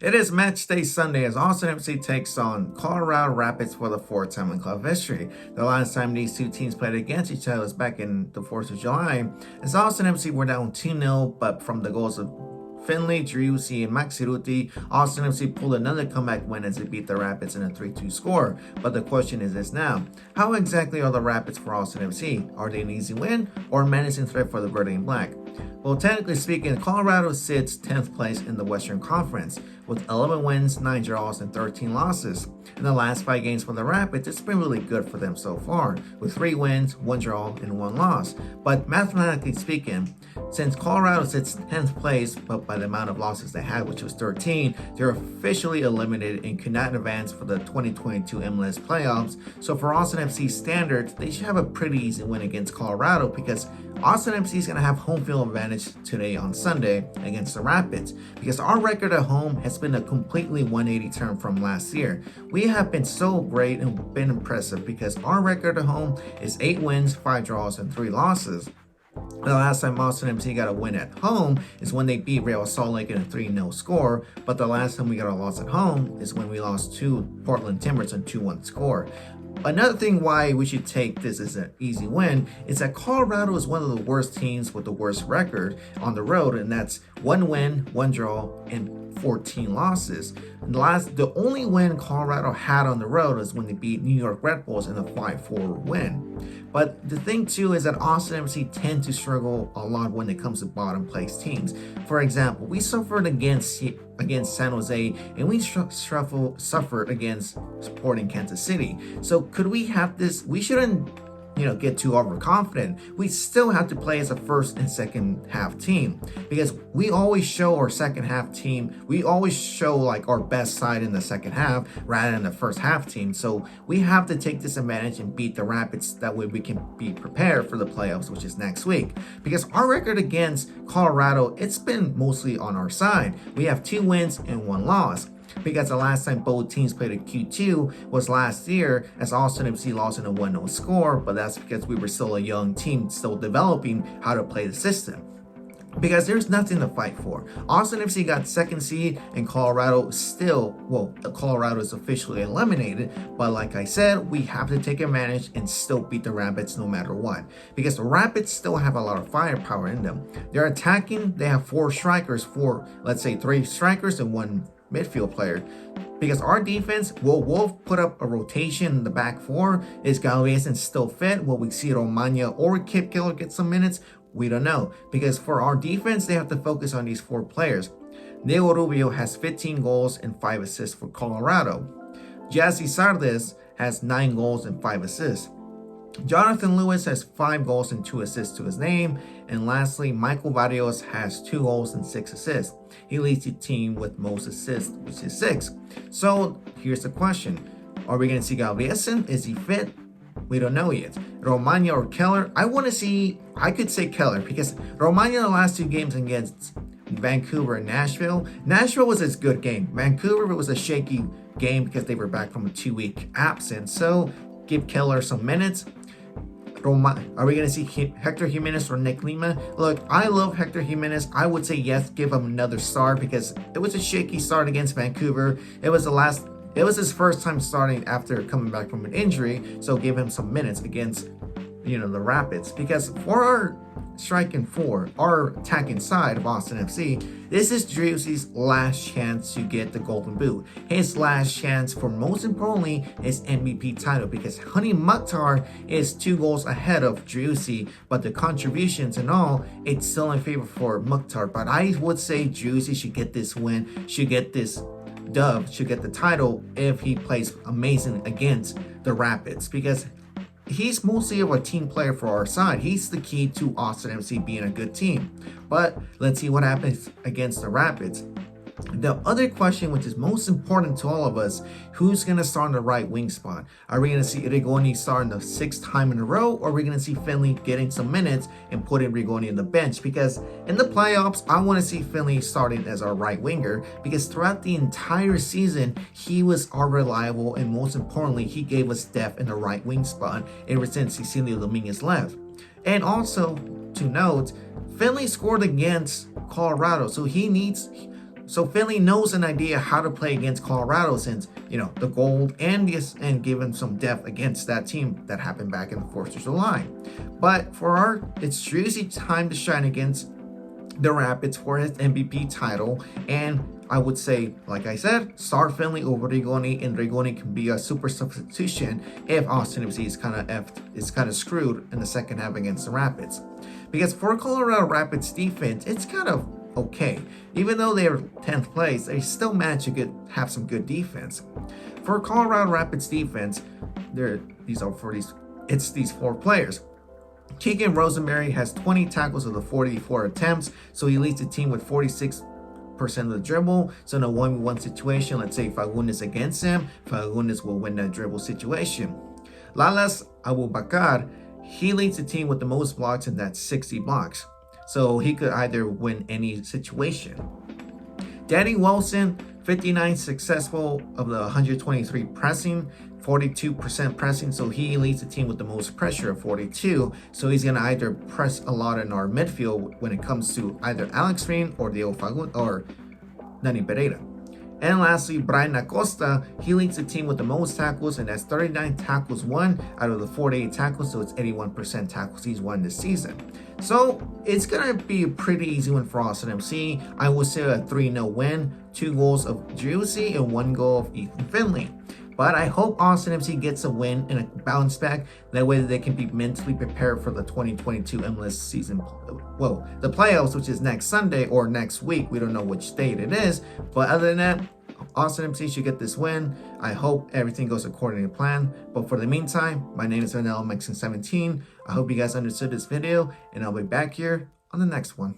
It is match day Sunday as Austin FC takes on Colorado Rapids for the fourth time in club history. The last time these two teams played against each other was back in the 4th of July, as Austin FC were down 2-0, but from the goals of Finley, Driussi, and Max Ciruti, Austin FC pulled another comeback win as they beat the Rapids in a 3-2 score. But the question is this now: how exactly are the Rapids for Austin FC? Are they an easy win or a menacing threat for the Verde and Black? Well, technically speaking, Colorado sits 10th place in the Western Conference with 11 wins, 9 draws, and 13 losses. In the last 5 games for the Rapids, it's been really good for them so far, with 3 wins, 1 draw, and 1 loss. But mathematically speaking, since Colorado sits 10th place, but by the amount of losses they had, which was 13, they're officially eliminated and cannot advance for the 2022 MLS playoffs. So for Austin FC standards, they should have a pretty easy win against Colorado because Austin FC is going to have home field advantage today on Sunday against the Rapids, because our record at home has been a completely 180 turn from last year. We have been so great and been impressive because our record at home is 8 wins, 5 draws, and 3 losses. The last time Austin FC got a win at home is when they beat Real Salt Lake in a 3-0 score, but the last time we got a loss at home is when we lost to Portland Timbers on 2-1 score. Another thing why we should take this as an easy win is that Colorado is one of the worst teams with the worst record on the road, and that's 1 win, 1 draw, and 14 losses. And the only win Colorado had on the road was when they beat New York Red Bulls in a 5-4 win. But the thing too is that Austin FC tend to struggle a lot when it comes to bottom place teams. For example, we suffered against San Jose, and we suffered against Sporting Kansas City. So could we have this? We shouldn't get too overconfident. We still have to play as a first and second half team, because we always show our second half team. We always show like our best side in the second half rather than the first half team. So we have to take this advantage and beat the Rapids. That way we can be prepared for the playoffs, which is next week. Because our record against Colorado, it's been mostly on our side. We have 2 wins and 1 loss. Because the last time both teams played at Q2 was last year, as Austin FC lost in a 1-0 score, but that's because we were still a young team, still developing how to play the system. Because there's nothing to fight for. Austin FC got 2nd seed, and Colorado Colorado is officially eliminated. But like I said, we have to take advantage and still beat the Rapids no matter what. Because the Rapids still have a lot of firepower in them. They're attacking, they have 4 strikers, let's say 3 strikers and 1 midfield player. Because our defense, we'll put up a rotation in the back 4. Is Galvez still fit? Will we see Romagna or Kip Keller get some minutes? We don't know. Because for our defense, they have to focus on these 4 players. Diego Rubio has 15 goals and 5 assists for Colorado. Jazzy Sardes has 9 goals and 5 assists. Jonathan Lewis has 5 goals and 2 assists to his name. And lastly, Michael Barrios has 2 goals and 6 assists. He leads the team with most assists, which is 6. So here's the question. Are we going to see Galvez? Is he fit? We don't know yet. Romagna or Keller? I could say Keller, because Romagna the last 2 games against Vancouver and Nashville was a good game. Vancouver was a shaky game because they were back from a 2-week absence. So give Keller some minutes. Are we going to see Hector Jimenez or Nick Lima? Look, I love Hector Jimenez. I would say yes, give him another start, because it was a shaky start against Vancouver. It was his first time starting after coming back from an injury, so give him some minutes against the Rapids. Because for our striking 4, our attacking side of Austin FC, this is Driussi's last chance to get the Golden Boot. His last chance for, most importantly, his MVP title, because Honey Mukhtar is 2 goals ahead of Driussi, but the contributions and all, it's still in favor for Mukhtar. But I would say Driussi should get this win, should get this dub, should get the title if he plays amazing against the Rapids, because he's mostly of a team player for our side. He's the key to Austin FC being a good team. But let's see what happens against the Rapids. The other question, which is most important to all of us, who's going to start in the right wing spot? Are we going to see Rigoni starting the 6th time in a row, or are we going to see Finley getting some minutes and putting Rigoni in the bench? Because in the playoffs, I want to see Finley starting as our right winger, because throughout the entire season, he was our reliable, and most importantly, he gave us depth in the right wing spot ever since Cecilio Dominguez left. And also, to note, Finley scored against Colorado, so he needs So Finley knows an idea how to play against Colorado since, the gold and give him some depth against that team that happened back in the 4th of July. But it's Drew's time to shine against the Rapids for his MVP title, and I would say, like I said, start Finley over Rigoni, and Rigoni can be a super substitution if Austin FC is kind of screwed in the second half against the Rapids. Because for Colorado Rapids defense, it's kind of okay. Even though they're 10th place, they still manage to have some good defense. For Colorado Rapids defense, it's these 4 players. Keegan Rosenberry has 20 tackles of the 44 attempts, so he leads the team with 46% of the dribble. So in a 1v1 situation, let's say Fagundes against him, Fagundes will win that dribble situation. Lalas Abubakar, he leads the team with the most blocks, and that's 60 blocks. So he could either win any situation. Danny Wilson, 59 successful of the 123 pressing, 42% pressing, so he leads the team with the most pressure of 42. So he's gonna either press a lot in our midfield when it comes to either Alex Green or Diego Fagundes or Dani Pereira. And lastly, Brian Acosta, he leads the team with the most tackles, and that's 39 tackles won out of the 48 tackles, so it's 81% tackles he's won this season. So it's gonna be a pretty easy win for Austin FC. I would say a 3-0 win, 2 goals of Juicy and 1 goal of Ethan Finley. But I hope Austin FC gets a win and a bounce back. That way they can be mentally prepared for the 2022 MLS season. Well, the playoffs, which is next Sunday or next week. We don't know which date it is. But other than that, Austin FC should get this win. I hope everything goes according to plan. But for the meantime, my name is Vanilla Mexican 17. I hope you guys understood this video, and I'll be back here on the next one.